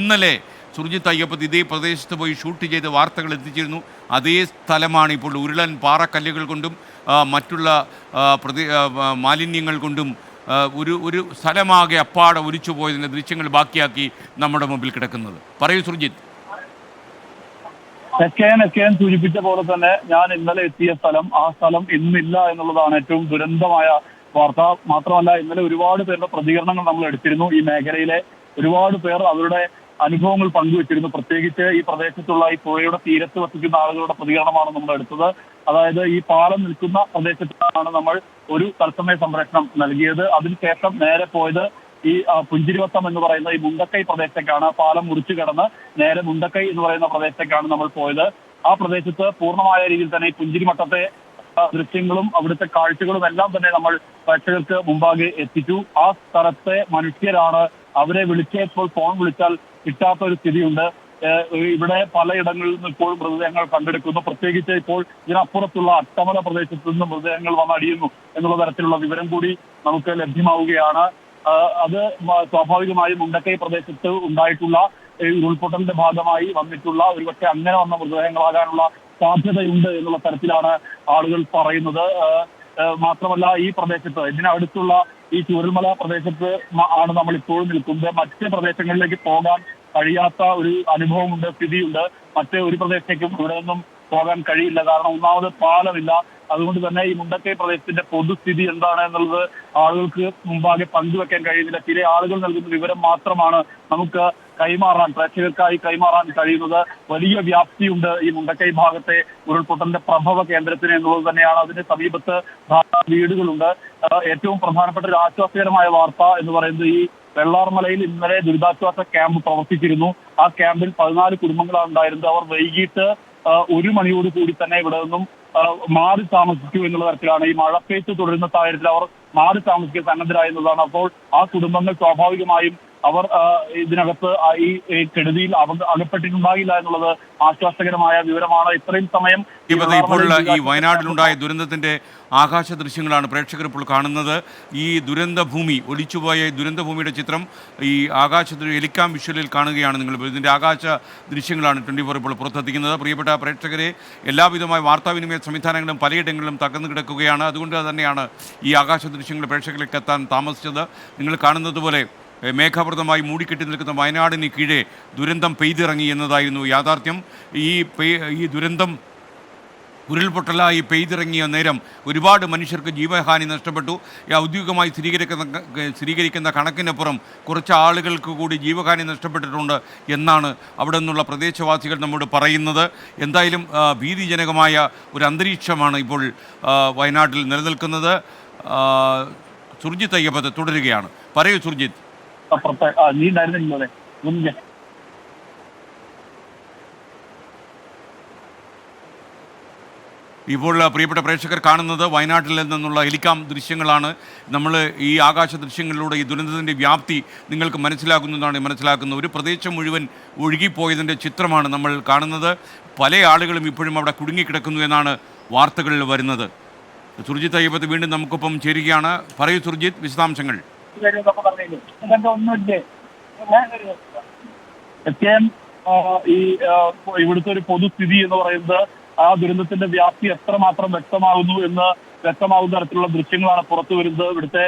ഇന്നലെ സുർജിത്ത് അയ്യപ്പത്ത് ഇതേ പ്രദേശത്ത് പോയി ഷൂട്ട് ചെയ്ത് വാർത്തകൾ എത്തിച്ചിരുന്നു. അതേ സ്ഥലമാണ് ഇപ്പോൾ ഉരുളൻ പാറക്കല്ലുകൾ കൊണ്ടും മറ്റുള്ള മാലിന്യങ്ങൾ കൊണ്ടും ഒരു ഒരു സ്ഥലമാകെ അപ്പാടെ ഒലിച്ചു പോയതിൻ്റെ ദൃശ്യങ്ങൾ ബാക്കിയാക്കി നമ്മുടെ മുമ്പിൽ കിടക്കുന്നത്. പറയൂ സുർജിത്ത്. എസ് സൂചിപ്പിച്ച പോലെ തന്നെ ഞാൻ ഇന്നലെ എത്തിയ സ്ഥലം, ആ സ്ഥലം ഇന്നില്ല എന്നുള്ളതാണ് ഏറ്റവും ദുരന്തമായ വാർത്ത. മാത്രമല്ല, ഇന്നലെ ഒരുപാട് പേരുടെ പ്രതികരണങ്ങൾ നമ്മൾ എടുത്തിരുന്നു. ഈ മേഖലയിലെ ഒരുപാട് പേർ അവരുടെ അനുഭവങ്ങൾ പങ്കുവച്ചിരുന്നു. പ്രത്യേകിച്ച് ഈ പ്രദേശത്തുള്ള ഈ പുഴയുടെ തീരത്ത് വസിക്കുന്ന ആളുകളുടെ പ്രതികരണമാണ് നമ്മൾ എടുത്തത്. അതായത് ഈ പാലം നിൽക്കുന്ന പ്രദേശത്താണ് നമ്മൾ ഒരു തത്സമയ സംരക്ഷണം നൽകിയത്. അതിനുശേഷം നേരെ പോയത് ഈ പുഞ്ചിരിവട്ടം എന്ന് പറയുന്ന ഈ മുണ്ടക്കൈ പ്രദേശത്തേക്കാണ്. പാലം മുറിച്ചു കടന്ന് നേരെ മുണ്ടക്കൈ എന്ന് പറയുന്ന പ്രദേശത്തേക്കാണ് നമ്മൾ പോയത്. ആ പ്രദേശത്ത് പൂർണ്ണമായ രീതിയിൽ തന്നെ ഈ പുഞ്ചിരിമട്ടത്തെ ദൃശ്യങ്ങളും അവിടുത്തെ കാഴ്ചകളും എല്ലാം തന്നെ നമ്മൾ പ്രേക്ഷകർക്ക് മുമ്പാകെ എത്തിച്ചു. ആ സ്ഥലത്തെ മനുഷ്യരാണ്. അവരെ വിളിച്ചപ്പോൾ ഫോൺ വിളിച്ചാൽ കിട്ടാത്ത ഒരു സ്ഥിതിയുണ്ട്. ഇവിടെ പലയിടങ്ങളിൽ നിന്ന് ഇപ്പോൾ മൃതദേഹങ്ങൾ കണ്ടെടുക്കുന്നു. പ്രത്യേകിച്ച് ഇപ്പോൾ ഇതിനപ്പുറത്തുള്ള അട്ടമല പ്രദേശത്ത് നിന്ന് മൃതദേഹങ്ങൾ വന്നടിയുന്നു എന്നുള്ള തരത്തിലുള്ള വിവരം കൂടി നമുക്ക് ലഭ്യമാവുകയാണ്. അത് സ്വാഭാവികമായും മുണ്ടക്കൈ പ്രദേശത്ത് ഉണ്ടായിട്ടുള്ള ഉരുൾപൊട്ടലിന്റെ ഭാഗമായി വന്നിട്ടുള്ള ഒരുപക്ഷെ അങ്ങനെ വന്ന മൃതദേഹങ്ങളാകാനുള്ള സാധ്യതയുണ്ട് എന്നുള്ള തരത്തിലാണ് ആളുകൾ പറയുന്നത്. മാത്രമല്ല, ഈ പ്രദേശത്ത് ഇതിനടുത്തുള്ള ഈ ചൂരൽമല പ്രദേശത്ത് ആണ് നമ്മൾ ഇപ്പോഴും നിൽക്കുന്നത്. മറ്റ് പ്രദേശങ്ങളിലേക്ക് പോകാൻ കഴിയാത്ത ഒരു അനുഭവമുണ്ട്, സ്ഥിതിയുണ്ട്. മറ്റ് ഒരു പ്രദേശത്തേക്കും ഇവിടെ നിന്നും പോകാൻ കഴിയില്ല. കാരണം ഒന്നാമത് പാലമില്ല. അതുകൊണ്ട് തന്നെ ഈ മുണ്ടക്കൈ പ്രദേശത്തിന്റെ പൊതുസ്ഥിതി എന്താണ് എന്നുള്ളത് ആളുകൾക്ക് മുമ്പാകെ പങ്കുവെക്കാൻ കഴിയുന്നില്ല. ചില ആളുകൾ നൽകുന്ന വിവരം മാത്രമാണ് നമുക്ക് പ്രേക്ഷകർക്കായി കൈമാറാൻ കഴിയുന്നത്. വലിയ വ്യാപ്തിയുണ്ട് ഈ മുണ്ടക്കൈ ഭാഗത്തെ ഉരുൾപൊട്ടലിന്റെ പ്രഭവ കേന്ദ്രത്തിന് എന്നുള്ളത് തന്നെയാണ്. അതിന്റെ സമീപത്ത് ധാരാളം വീടുകളുണ്ട്. ഏറ്റവും പ്രധാനപ്പെട്ട ഒരു ആശ്വാസകരമായ വാർത്ത എന്ന് പറയുന്നത് ഈ വെള്ളാർമലയിൽ ഇന്നലെ ദുരിതാശ്വാസ ക്യാമ്പ് പ്രവർത്തിച്ചിരുന്നു. ആ ക്യാമ്പിൽ 14 കുടുംബങ്ങളാണ് ഉണ്ടായിരുന്നത്. അവർ വൈകിട്ട് 1 മണിയോട് കൂടി തന്നെ ഇവിടെ നിന്നും മാറി താമസിക്കൂ എന്നുള്ള തരത്തിലാണ്. ഈ മഴപ്പെയ്ത്ത് തുടരുന്ന സാഹചര്യത്തിൽ അവർ മാറി താമസിക്കാൻ സന്നദ്ധരായെന്നതാണ്. അപ്പോൾ ആ കുടുംബങ്ങൾ സ്വാഭാവികമായും അവർ ഇതിനകത്ത് ഈ കെടുതിയിൽ അകപ്പെട്ടിട്ടുണ്ടാകില്ല എന്നുള്ളത് ആശ്വാസകരമായ വിവരമാണ്. ഇത്രയും സമയം ഇപ്പോൾ ഈ വയനാട്ടിലുണ്ടായ ദുരന്തത്തിന്റെ ആകാശ ദൃശ്യങ്ങളാണ് പ്രേക്ഷകർ ഇപ്പോൾ കാണുന്നത്. ഈ ദുരന്തഭൂമി, ഒലിച്ചുപോയ ദുരന്തഭൂമിയുടെ ചിത്രം ഈ ഹെലികാം വിഷ്വലിൽ കാണുകയാണ് നിങ്ങൾ. ഇതിൻ്റെ ആകാശ ദൃശ്യങ്ങളാണ് 24 ഇപ്പോൾ പുറത്തെത്തിക്കുന്നത്. പ്രിയപ്പെട്ട പ്രേക്ഷകരെ, എല്ലാവിധമായ വാർത്താവിനിമയ സംവിധാനങ്ങളും പലയിടങ്ങളിലും തകർന്നു കിടക്കുകയാണ്. അതുകൊണ്ട് തന്നെയാണ് ഈ ആകാശ ദൃശ്യങ്ങൾ പ്രേക്ഷകരിലേക്ക് എത്താൻ താമസിച്ചത്. നിങ്ങൾ കാണുന്നത് പോലെ മേഘാവൃതമായി മൂടിക്കെട്ടി നിൽക്കുന്ന വയനാടിന് കീഴെ ദുരന്തം പെയ്തിറങ്ങി എന്നതായിരുന്നു യാഥാർത്ഥ്യം. ഈ ദുരന്തം ഉരുൾപൊട്ടലായി പെയ്തിറങ്ങിയ നേരം ഒരുപാട് മനുഷ്യർക്ക് ജീവഹാനി നഷ്ടപ്പെട്ടു. ഔദ്യോഗികമായി സ്ഥിരീകരിക്കുന്ന കണക്കിനപ്പുറം കുറച്ച് ആളുകൾക്ക് കൂടി ജീവഹാനി നഷ്ടപ്പെട്ടിട്ടുണ്ട് എന്നാണ് അവിടെ നിന്നുള്ള പ്രദേശവാസികൾ നമ്മോട് പറയുന്നത്. എന്തായാലും ഭീതിജനകമായ ഒരു അന്തരീക്ഷമാണ് ഇപ്പോൾ വയനാട്ടിൽ നിലനിൽക്കുന്നത്. സുർജിത്ത് അയ്യപ്പത്ത് തുടരുകയാണ്. പറയൂ സുർജിത്ത്. ഇപ്പോൾ പ്രിയപ്പെട്ട പ്രേക്ഷകർ കാണുന്നത് വയനാട്ടിൽ നിന്നുള്ള ഹെലികാം ദൃശ്യങ്ങളാണ്. നമ്മൾ ഈ ആകാശ ദൃശ്യങ്ങളിലൂടെ ഈ ദുരന്തത്തിൻ്റെ വ്യാപ്തി നിങ്ങൾക്ക് മനസ്സിലാക്കുന്നത്. ഒരു പ്രദേശം മുഴുവൻ ഒഴുകിപ്പോയതിൻ്റെ ചിത്രമാണ് നമ്മൾ കാണുന്നത്. പല ആളുകളും ഇപ്പോഴും അവിടെ കുടുങ്ങിക്കിടക്കുന്നു എന്നാണ് വാർത്തകളിൽ വരുന്നത്. സുർജിത്ത് അയ്യപ്പത്ത് വീണ്ടും നമുക്കൊപ്പം ചേരുകയാണ്. പറയൂ സുർജിത്ത്, വിശദാംശങ്ങൾ. ഇവിടുത്തെ ഒരു പൊതുസ്ഥിതി എന്ന് പറയുന്നത് ആ ദുരന്തത്തിന്റെ വ്യാപ്തി എത്രമാത്രം വ്യക്തമാകുന്ന തരത്തിലുള്ള ദൃശ്യങ്ങളാണ് പുറത്തു വരുന്നത്. ഇവിടുത്തെ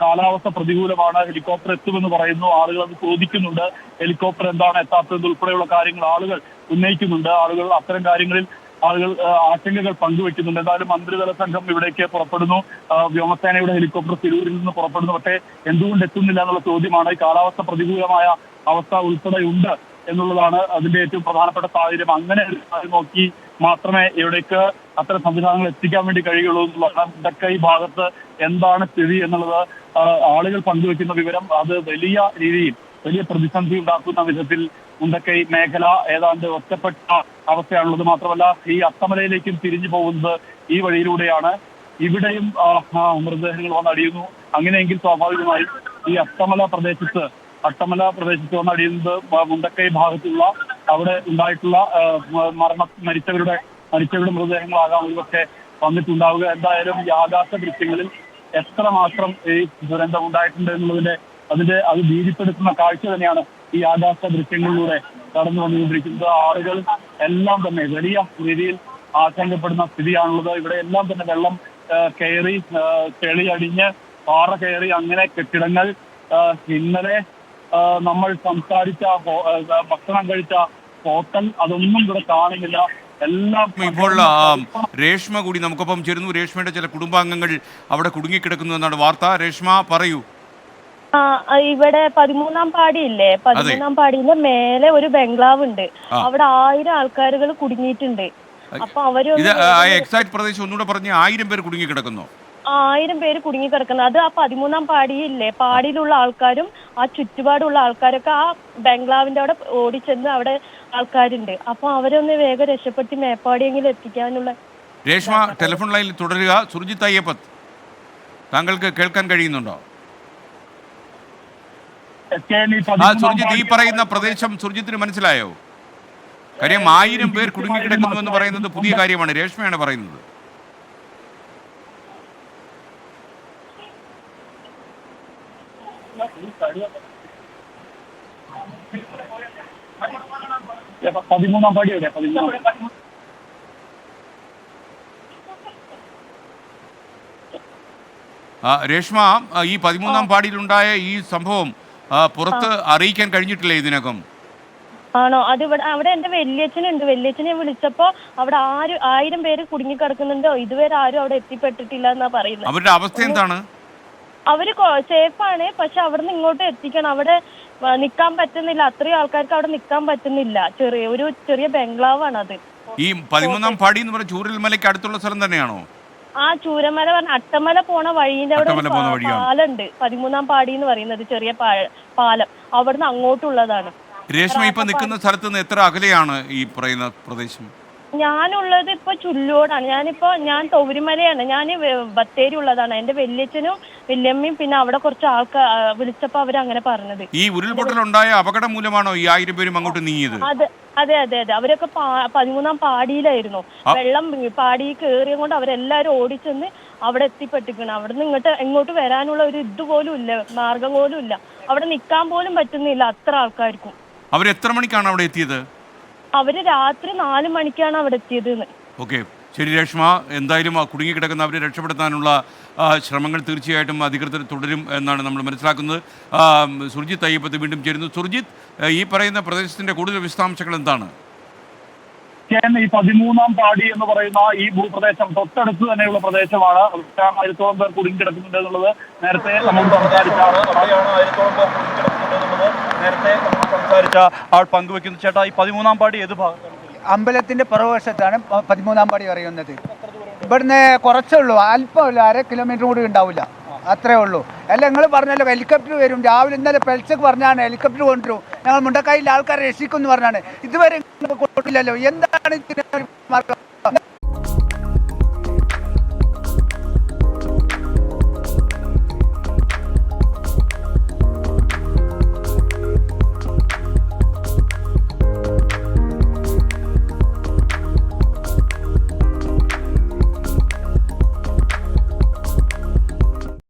കാലാവസ്ഥ പ്രതികൂലമാണ്. ഹെലികോപ്റ്റർ എത്തുമെന്ന് പറയുന്നു. ആളുകൾ അത് ചോദിക്കുന്നുണ്ട്. ഹെലികോപ്റ്റർ എന്താണ് എത്താത്തത് ഉൾപ്പെടെയുള്ള കാര്യങ്ങൾ ആളുകൾ ഉന്നയിക്കുന്നുണ്ട്. അത്തരം കാര്യങ്ങളിൽ ആളുകൾ ആശങ്കകൾ പങ്കുവെക്കുന്നുണ്ട്. എന്തായാലും മന്ത്രിതല സംഘം ഇവിടേക്ക് പുറപ്പെടുന്നു. വ്യോമസേനയുടെ ഹെലികോപ്റ്റർ തിരൂരിൽ നിന്ന് പുറപ്പെടുന്നു. പക്ഷേ എന്തുകൊണ്ട് എത്തുന്നില്ല എന്നുള്ള ചോദ്യമാണ്. ഈ കാലാവസ്ഥ പ്രതികൂലമായ അവസ്ഥ ഉൾപ്പെടെയുണ്ട് എന്നുള്ളതാണ് അതിന്റെ ഏറ്റവും പ്രധാനപ്പെട്ട സാഹചര്യം. അങ്ങനെ നോക്കി മാത്രമേ ഇവിടേക്ക് അത്തരം സംവിധാനങ്ങൾ എത്തിക്കാൻ വേണ്ടി കഴിയുള്ളൂ എന്നുള്ളതാണ്. മുണ്ടക്കൈ ഭാഗത്ത് എന്താണ് സ്ഥിതി എന്നുള്ളത് ആളുകൾ പങ്കുവെക്കുന്ന വിവരം അത് വലിയ പ്രതിസന്ധി ഉണ്ടാക്കുന്ന വിധത്തിൽ മുണ്ടക്കൈ മേഖല ഏതാണ്ട് ഒറ്റപ്പെട്ട അവസ്ഥയാണുള്ളത്. മാത്രമല്ല, ഈ അട്ടമലയിലേക്കും തിരിഞ്ഞു പോകുന്നത് ഈ വഴിയിലൂടെയാണ്. ഇവിടെയും മൃതദേഹങ്ങൾ വന്നടിയുന്നു. അങ്ങനെയെങ്കിൽ സ്വാഭാവികമായും ഈ അട്ടമല പ്രദേശത്ത് വന്നടിയുന്നത് മുണ്ടക്കൈ ഭാഗത്തുള്ള അവിടെ ഉണ്ടായിട്ടുള്ള മരിച്ചവരുടെ മൃതദേഹങ്ങളാകാം ഒരുപക്ഷെ വന്നിട്ടുണ്ടാവുക. എന്തായാലും ഈ ആകാശ ദൃശ്യങ്ങളിൽ എത്രമാത്രം ഈ ദുരന്തം ഉണ്ടായിട്ടുണ്ട് എന്നുള്ളതിന്റെ അത് ഭീതിപ്പെടുത്തുന്ന കാഴ്ച തന്നെയാണ് ഈ ആകാശ ദൃശ്യങ്ങളിലൂടെ കടന്നു വന്നുകൊണ്ടിരിക്കുന്നത്. ആളുകൾ എല്ലാം തന്നെ വലിയ രീതിയിൽ ആശങ്കപ്പെടുന്ന സ്ഥിതിയാണുള്ളത്. ഇവിടെ എല്ലാം തന്നെ വെള്ളം കയറി, ചെളി അടിഞ്ഞ് പാറ കയറി, അങ്ങനെ കെട്ടിടങ്ങൾ, ഇന്നലെ നമ്മൾ സംസാരിച്ച ഭക്ഷണം കഴിച്ച ഹോട്ടൽ, അതൊന്നും ഇവിടെ കാണുന്നില്ല. എല്ലാം ഇപ്പോൾ രേഷ്മ കൂടി നമുക്കൊപ്പം ചേരുന്നു. രേഷ്മയുടെ ചില കുടുംബാംഗങ്ങൾ അവിടെ കുടുങ്ങിക്കിടക്കുന്നു എന്നാണ് വാർത്ത. രേഷ്മ പറയൂ. ഇവിടെ 13-ാം പാടിയില്ലേ, 13-ാം പാടിയിലെ മേലെ ഒരു ബംഗ്ലാവ് ഉണ്ട്. അവിടെ 1000 ആൾക്കാരുകൾ കുടുങ്ങിയിട്ടുണ്ട്. അപ്പൊ അവര് എക്സാക്ട് പ്രദേശം ഒന്നുകൂടെ പറഞ്ഞ് 1000 പേര് കുടുങ്ങിക്കിടക്കുന്നു. 1000 പേര് കുടുങ്ങിക്കിടക്കുന്നത്. അത് ആ 13-ാം പാടിയില്ലേ, പാടിയിലുള്ള ആൾക്കാരും ആ ചുറ്റുപാടുള്ള ആൾക്കാരൊക്കെ ആ ബംഗ്ലാവിന്റെ അവിടെ ഓടിച്ചെന്ന് അവിടെ ആൾക്കാരുണ്ട്. അപ്പൊ അവരൊന്ന് വേഗം രക്ഷപ്പെടുത്തി മേപ്പാടിയെങ്കിലും എത്തിക്കാനുള്ള. രേഷ്മ ടെലിഫോൺ ലൈനിൽ തുടരുക. സുർജിത്ത് അയ്യപ്പത്ത്, താങ്കൾക്ക് കേൾക്കാൻ കഴിയുന്നുണ്ടോ? സുർജിത്ത്, ഈ പറയുന്ന പ്രദേശം സുർജിത്തിന് മനസ്സിലായോ? കാര്യം 1000 പേർ കുടുങ്ങിക്കിടക്കുന്നു എന്ന് പറയുന്നത് പുതിയ കാര്യമാണ്. രേഷ്മയാണ് പറയുന്നത്. രേഷ്മ, ഈ 13-ാം പാടിയിലുണ്ടായ ഈ സംഭവം പുറത്ത് അറിയിക്കാൻ കഴിഞ്ഞിട്ടില്ലേ ഇതിനകം? ആണോ? അത് അവിടെ എന്റെ വല്യച്ഛനുണ്ട്. വല്യച്ഛനെ വിളിച്ചപ്പോ അവിടെ 1000 പേര് കുടുങ്ങിക്കിടക്കുന്നുണ്ടോ, ഇതുവരെ ആരും അവിടെ എത്തിപ്പെട്ടിട്ടില്ല എന്നാ പറയുന്നത്. അവരുടെ അവസ്ഥ എന്താണ്? അവര് സേഫാണ്, പക്ഷെ അവിടുന്ന് ഇങ്ങോട്ട് എത്തിക്കണം. അവിടെ നിക്കാൻ പറ്റുന്നില്ല, അത്രയും ആൾക്കാർക്ക് അവിടെ നിക്കാൻ പറ്റുന്നില്ല. ചെറിയ ബംഗ്ലാവാണ് അത്. ഈ 13-ാം പാടി എന്ന് പറഞ്ഞ ചൂരൽമലയ്ക്ക് അടുത്തുള്ള സ്ഥലം തന്നെയാണോ? ആ ചൂരമല പറഞ്ഞ അട്ടമല പോണ വഴിന്റെ അവിടെ പാലമുണ്ട്. 13-ാം പാടി എന്ന് പറയുന്നത് ചെറിയ പാലം, അവിടുന്ന് അങ്ങോട്ടുള്ളതാണ്. രേഷ്മ ഇപ്പൊ നിൽക്കുന്ന സ്ഥലത്ത് നിന്ന് എത്ര അകലെയാണ് ഈ പറയുന്ന പ്രദേശം? ഞാനുള്ളത് ഇപ്പൊ ചുല്ലോടാണ്. ഞാൻ തൊവരിമലയാണ്. ഞാൻ ബത്തേരി ഉള്ളതാണ്. എന്റെ വല്യച്ഛനും വല്യമ്മയും പിന്നെ അവിടെ കുറച്ച് ആൾക്കാർ വിളിച്ചപ്പോ അവരങ്ങനെ പറഞ്ഞത്. ഈ ഉരുൾപൊട്ടലുണ്ടായ അപകടം മൂലമാണോ ഈ 1000 പേരും അങ്ങോട്ട് നീങ്ങിയത്? അതെ. അവരൊക്കെ 13-ാം പാടിയിലായിരുന്നു. വെള്ളം പാടി കയറിയ കൊണ്ട് അവരെല്ലാരും ഓടിച്ചെന്ന് അവിടെ എത്തിപ്പെട്ടിരിക്കണം. അവിടെ നിന്ന് ഇങ്ങോട്ട് വരാനുള്ള ഒരു ഇതുപോലും ഇല്ല, മാർഗം പോലും ഇല്ല. അവിടെ നിൽക്കാൻ പോലും പറ്റുന്നില്ല, അത്ര ആൾക്കാർക്കും. അവരെത്ര മണിക്കാണ് അവിടെ എത്തിയത്? അവര് രാത്രി 4 മണിക്കാണ് അവിടെ എത്തിയത്. ഓക്കെ, ശരി രേഷ്മ. എന്തായാലും കുടുങ്ങിക്കിടക്കുന്ന അവരെ രക്ഷപ്പെടുത്താനുള്ള ശ്രമങ്ങൾ തീർച്ചയായിട്ടും അധികൃതർ തുടരും എന്നാണ് നമ്മൾ മനസ്സിലാക്കുന്നത്. സുർജിത്ത് അയ്യപ്പത്ത് വീണ്ടും ചേരുന്നു. സുർജിത്ത്, ഈ പറയുന്ന പ്രദേശത്തിന്റെ കൂടുതൽ വിശദാംശങ്ങൾ എന്താണ്? ഈ 13-ാം പാടി എന്ന് പറയുന്ന ഈ ഭൂപ്രദേശം തൊട്ടടുത്ത് തന്നെയുള്ള പ്രദേശമാണ്. 1000-ഓളം പേർ കുടുങ്ങിക്കിടക്കുന്നുണ്ട് എന്നുള്ളത് നേരത്തെ നമ്മൾ സംസാരിച്ചാണ്. 1000-ഓളം പേർ കുടുങ്ങിക്കിടക്കുന്നുണ്ട് എന്നുള്ളത് നേരത്തെ നമ്മൾ സംസാരിച്ച ആൾ പങ്കുവെക്കുന്നു. ചേട്ടാ, ഈ 13-ാം പാടി ഏത് ഭാഗത്താണ്? അമ്പലത്തിന്റെ പുറകുവശത്താണ് 13-ാം പാടി പറയുന്നത്. ഇവിടുന്ന് കുറച്ചേ ഉള്ളൂ, അല്പമില്ല, 1/2 കിലോമീറ്റർ കൂടി ഉണ്ടാവില്ല, അത്രേ ഉള്ളൂ. അല്ല, നിങ്ങൾ പറഞ്ഞല്ലോ ഹെലികോപ്റ്റർ വരും. രാവിലെ ഇന്നലെ പെൽച്ചക്ക് പറഞ്ഞാണ് ഹെലികോപ്റ്റർ കൊണ്ടുവരും, ഞങ്ങൾ മുണ്ടക്കായിലെ ആൾക്കാരെ രക്ഷിക്കും എന്ന് പറഞ്ഞാണ്. ഇതുവരെ കൊണ്ടില്ലല്ലോ. എന്താണ് ഇതിന് മാർഗം?